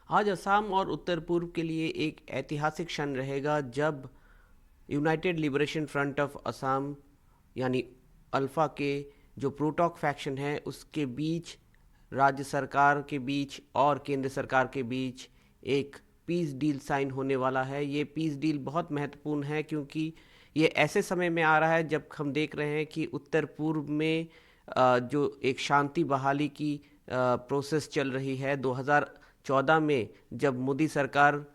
आज असम और उत्तर पूर्व के लिए एक ऐतिहासिक क्षण रहेगा जब United liberation front of Assam यानी अल्फा के जो प्रोटॉक फैक्शन है उसके बीच, राज्य सरकार के बीच और केंद्र सरकार के बीच एक पीस डील साइन होने वाला है। ये पीस डील बहुत महत्वपूर्ण है क्योंकि ये ऐसे समय में आ रहा है जब हम देख रहे हैं कि उत्तर पूर्व में जो एक शांति बहाली की प्रोसेस चल रही है। 2014 में जब मोदी सरकार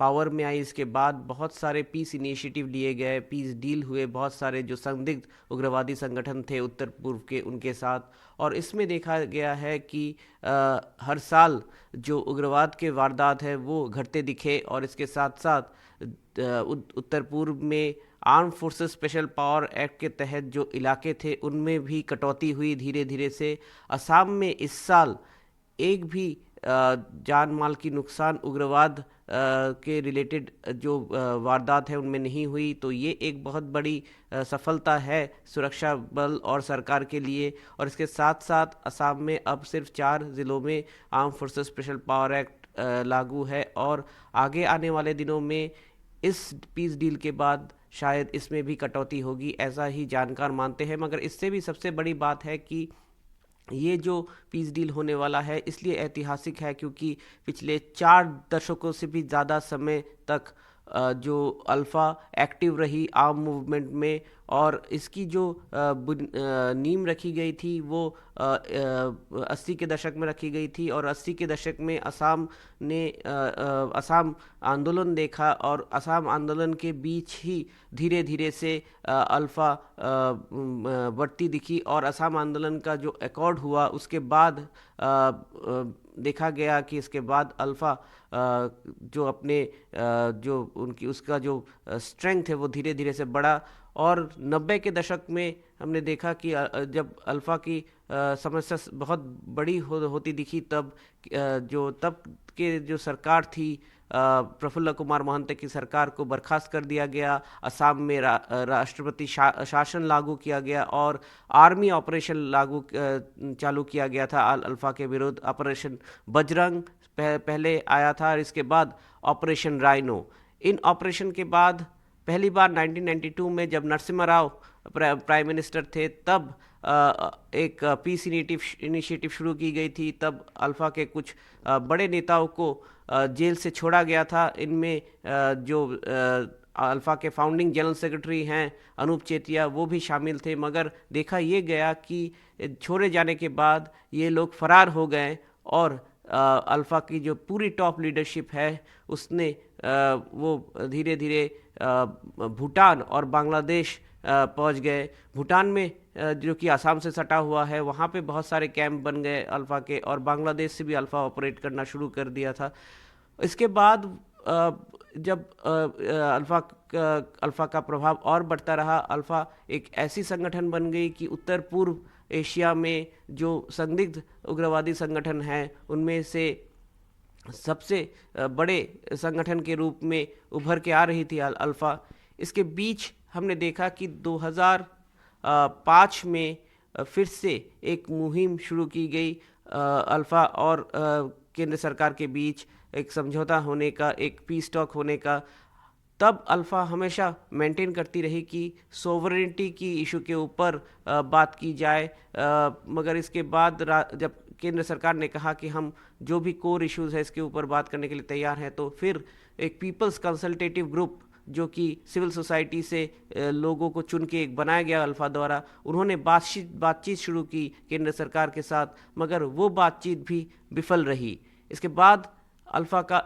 पावर में आई, इसके बाद बहुत सारे पीस इनिशिएटिव लिए गए, पीस डील हुए बहुत सारे जो संदिग्ध उग्रवादी संगठन थे उत्तर पूर्व के उनके साथ। और इसमें देखा गया है कि हर साल जो उग्रवाद के वारदात है वो घटते दिखे और इसके साथ साथ उत्तर पूर्व में arm forces special power act के तहत जो इलाके थे उनमें भी कटौती हुई धीरे धीरे से। असम में इस साल एक भी जान माल की नुकसान उग्रवाद के रिलेटेड जो वारदात है उनमें नहीं हुई। तो ये एक बहुत बड़ी सफलता है सुरक्षा बल और सरकार के लिए। और इसके साथ साथ असम में अब सिर्फ 4 ज़िलों में arm forces special power act लागू है और आगे आने वाले दिनों में इस पीस डील के बाद शायद इसमें भी कटौती होगी, ऐसा ही जानकार मानते हैं। मगर इससे भी सबसे बड़ी बात है कि ये जो पीस डील होने वाला है इसलिए ऐतिहासिक है क्योंकि पिछले 4 दशकों से भी ज़्यादा समय तक जो अल्फ़ा एक्टिव रही आर्म मूवमेंट में। और इसकी जो नींव रखी गई थी वो 80 के दशक में रखी गई थी और 80 के दशक में असम ने असम आंदोलन देखा और असम आंदोलन के बीच ही धीरे धीरे से अल्फ़ा बढ़ती दिखी। और असम आंदोलन का जो एकॉर्ड हुआ उसके बाद देखा गया कि इसके बाद अल्फ़ा जो अपने जो उनकी उसका जो स्ट्रेंथ है वो धीरे धीरे से बढ़ा। और 90 के दशक में हमने देखा कि जब अल्फ़ा की समस्या बहुत बड़ी होती दिखी तब जो तब के जो सरकार थी प्रफुल्ल कुमार मोहंती की सरकार को बर्खास्त कर दिया गया। असम में राष्ट्रपति शासन लागू किया गया और आर्मी ऑपरेशन चालू किया गया था अल्फ़ा के विरुद्ध। ऑपरेशन बजरंग पहले आया था और इसके बाद ऑपरेशन राइनो। इन ऑपरेशन के बाद पहली बार 1992 में जब नरसिम्हा राव प्राइम मिनिस्टर थे तब एक पीस इनिशिएटिव शुरू की गई थी। तब अल्फ़ा के कुछ बड़े नेताओं को जेल से छोड़ा गया था। इनमें जो अल्फ़ा के फाउंडिंग जनरल सेक्रेटरी हैं अनूप चेतिया वो भी शामिल थे। मगर देखा ये गया कि छोड़े जाने के बाद ये लोग फरार हो गए और अल्फ़ा की जो पूरी टॉप लीडरशिप है उसने वो धीरे धीरे भूटान और बांग्लादेश पहुंच गए। भूटान में जो कि आसाम से सटा हुआ है वहाँ पे बहुत सारे कैंप बन गए अल्फ़ा के और बांग्लादेश से भी अल्फ़ा ऑपरेट करना शुरू कर दिया था। इसके बाद जब अल्फ़ा का प्रभाव और बढ़ता रहा, अल्फ़ा एक ऐसी संगठन बन गई कि उत्तर पूर्व एशिया में जो संदिग्ध उग्रवादी संगठन हैं उनमें से सबसे बड़े संगठन के रूप में उभर के आ रही थी अल्फ़ा। इसके बीच हमने देखा कि 2005 में फिर से एक मुहिम शुरू की गई अल्फ़ा और केंद्र सरकार के बीच एक समझौता होने का, एक पीस टॉक होने का। तब अल्फ़ा हमेशा मेंटेन करती रही कि सोवरेनिटी की इशू के ऊपर बात की जाए। मगर इसके बाद जब केंद्र सरकार ने कहा कि हम जो भी कोर इश्यूज़ है इसके ऊपर बात करने के लिए तैयार हैं, तो फिर एक पीपल्स कंसल्टेटिव ग्रुप जो कि सिविल सोसाइटी से लोगों को चुन के एक बनाया गया अल्फ़ा द्वारा, उन्होंने बातचीत शुरू की केंद्र सरकार के साथ। मगर वो बातचीत भी विफल रही। इसके बाद अल्फ़ा का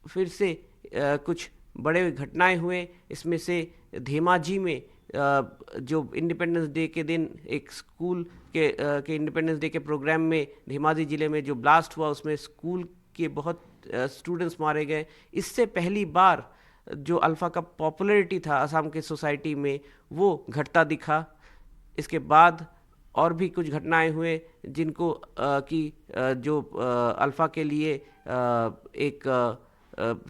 फिर से कुछ बड़े घटनाएं हुए। इसमें से धेमाजी में जो इंडिपेंडेंस डे के दिन एक स्कूल के इंडिपेंडेंस डे के प्रोग्राम में धेमाजी ज़िले में जो ब्लास्ट हुआ उसमें स्कूल के बहुत स्टूडेंट्स मारे गए। इससे पहली बार जो अल्फ़ा का पॉपुलैरिटी था असम के सोसाइटी में वो घटता दिखा। इसके बाद और भी कुछ घटनाएं हुए जिनको जो अल्फ़ा के लिए एक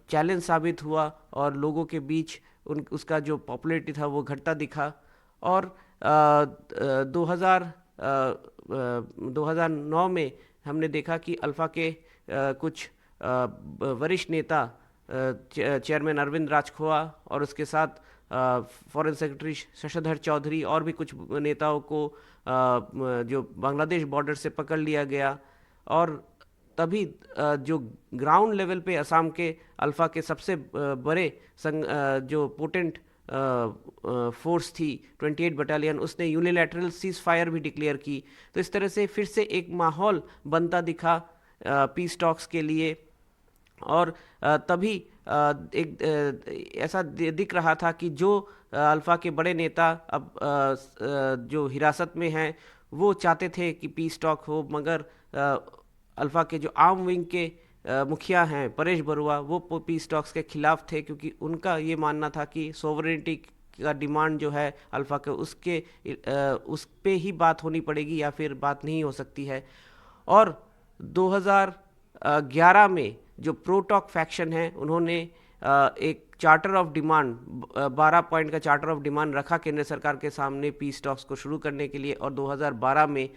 चैलेंज साबित हुआ और लोगों के बीच उसका जो पॉपुलैरिटी था वो घटता दिखा। और 2009 में हमने देखा कि अल्फ़ा के कुछ वरिष्ठ नेता चेयरमैन अरविंद राजखोआ और उसके साथ फॉरेन सेक्रेटरी शशधर चौधरी और भी कुछ नेताओं को जो बांग्लादेश बॉर्डर से पकड़ लिया गया। और तभी जो ग्राउंड लेवल पे असम के अल्फा के सबसे बड़े जो पोटेंट फोर्स थी 28 बटालियन, उसने यूनिलैटरल सीज फायर भी डिक्लेयर की। तो इस तरह से फिर से एक माहौल बनता दिखा पीस टॉक्स के लिए। और तभी ऐसा दिख रहा था कि जो अल्फा के बड़े नेता अब जो हिरासत में हैं वो चाहते थे कि पीस टॉक हो, मगर अल्फा के जो आर्म विंग के मुखिया हैं परेश बरुआ, वो पीस टॉक्स के खिलाफ थे, क्योंकि उनका ये मानना था कि सोवरेनिटी का डिमांड जो है अल्फा के, उस पे ही बात होनी पड़ेगी या फिर बात नहीं हो सकती है। और 2011 में जो प्रो टॉक फैक्शन है उन्होंने एक चार्टर ऑफ डिमांड 12 पॉइंट का चार्टर ऑफ डिमांड रखा केंद्र सरकार के सामने पीस टॉक्स को शुरू करने के लिए। और 2012 में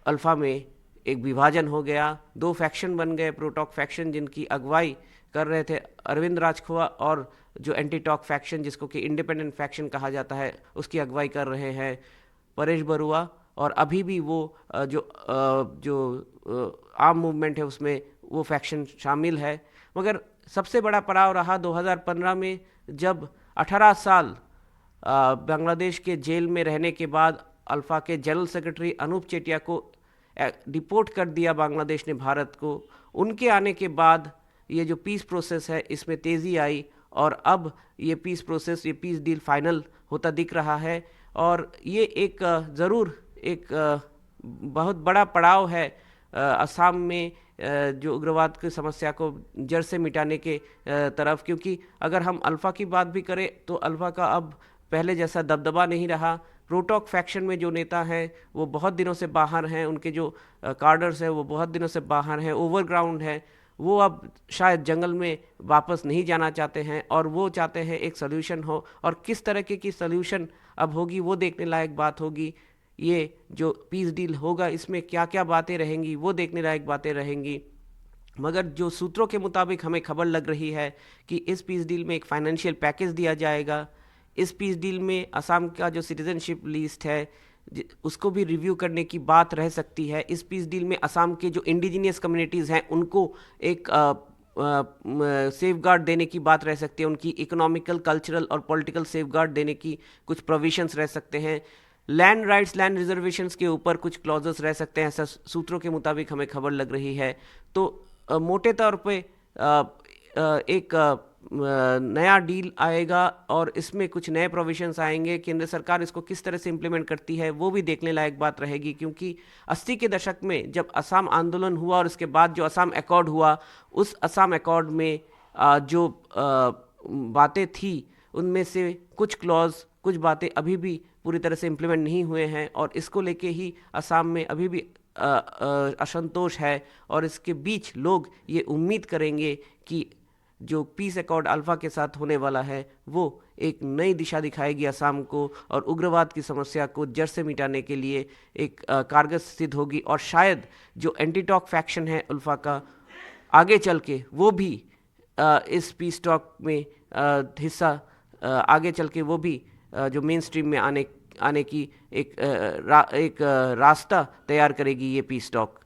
अल्फा में एक विभाजन हो गया, दो फैक्शन बन गए, प्रो टॉक फैक्शन जिनकी अगुवाई कर रहे थे अरविंद राजखोआ, और जो एंटी टॉक फैक्शन जिसको कि इंडिपेंडेंट फैक्शन कहा जाता है उसकी अगुवाई कर रहे हैं परेश बरुआ। और अभी भी वो जो आर्म मूवमेंट है उसमें वो फैक्शन शामिल है। मगर सबसे बड़ा पड़ाव रहा 2015 में, जब 18 साल बांग्लादेश के जेल में रहने के बाद अल्फा के जनरल सेक्रेटरी अनूप चेटिया को डिपोर्ट कर दिया बांग्लादेश ने भारत को। उनके आने के बाद ये जो पीस प्रोसेस है इसमें तेज़ी आई, और अब ये पीस प्रोसेस, ये पीस डील फाइनल होता दिख रहा है। और ये एक ज़रूर एक बहुत बड़ा पड़ाव है असम में जो उग्रवाद की समस्या को जड़ से मिटाने के तरफ। क्योंकि अगर हम अल्फा की बात भी करें तो अल्फा का अब पहले जैसा दबदबा नहीं रहा। प्रोटॉक फैक्शन में जो नेता हैं वो बहुत दिनों से बाहर हैं, उनके जो कार्डर्स हैं वो बहुत दिनों से बाहर हैं, ओवरग्राउंड है, वो अब शायद जंगल में वापस नहीं जाना चाहते हैं, और वो चाहते हैं एक सल्यूशन हो। और किस तरह की सल्यूशन अब होगी वो देखने लायक बात होगी। ये जो पीस डील होगा इसमें क्या क्या बातें रहेंगी वो देखने लायक बातें रहेंगी। मगर जो सूत्रों के मुताबिक हमें खबर लग रही है कि इस पीस डील में एक फाइनेंशियल पैकेज दिया जाएगा। इस पीस डील में असम का जो सिटीजनशिप लिस्ट है उसको भी रिव्यू करने की बात रह सकती है। इस पीस डील में असम के जो इंडिजिनियस कम्युनिटीज़ हैं उनको एक सेफ गार्ड देने की बात रह सकती है, उनकी इकोनॉमिकल, कल्चरल और पॉलिटिकल सेफ गार्ड देने की कुछ प्रोविजंस रह सकते हैं। लैंड राइट्स, लैंड रिजर्वेशंस के ऊपर कुछ क्लॉजेस रह सकते हैं, ऐसा सूत्रों के मुताबिक हमें खबर लग रही है। तो मोटे तौर पे एक नया डील आएगा और इसमें कुछ नए प्रोविजंस आएंगे। केंद्र सरकार इसको किस तरह से इम्प्लीमेंट करती है वो भी देखने लायक बात रहेगी, क्योंकि 80 के दशक में जब असम आंदोलन हुआ और उसके बाद जो असम अकॉर्ड हुआ, उस असम अकॉर्ड में जो बातें थी उनमें से कुछ क्लॉज, कुछ बातें अभी भी पूरी तरह से इम्प्लीमेंट नहीं हुए हैं, और इसको लेके ही असम में अभी भी असंतोष है। और इसके बीच लोग ये उम्मीद करेंगे कि जो पीस अकॉर्ड अल्फा के साथ होने वाला है वो एक नई दिशा दिखाएगी असम को, और उग्रवाद की समस्या को जड़ से मिटाने के लिए एक कारगर सिद्ध होगी। और शायद जो एंटी टॉक फैक्शन है अल्फा का, आगे चल के वो भी इस पीस टॉक में हिस्सा, आगे चल के वो भी जो मेन स्ट्रीम में आने की एक रास्ता तैयार करेगी ये पीस टॉक।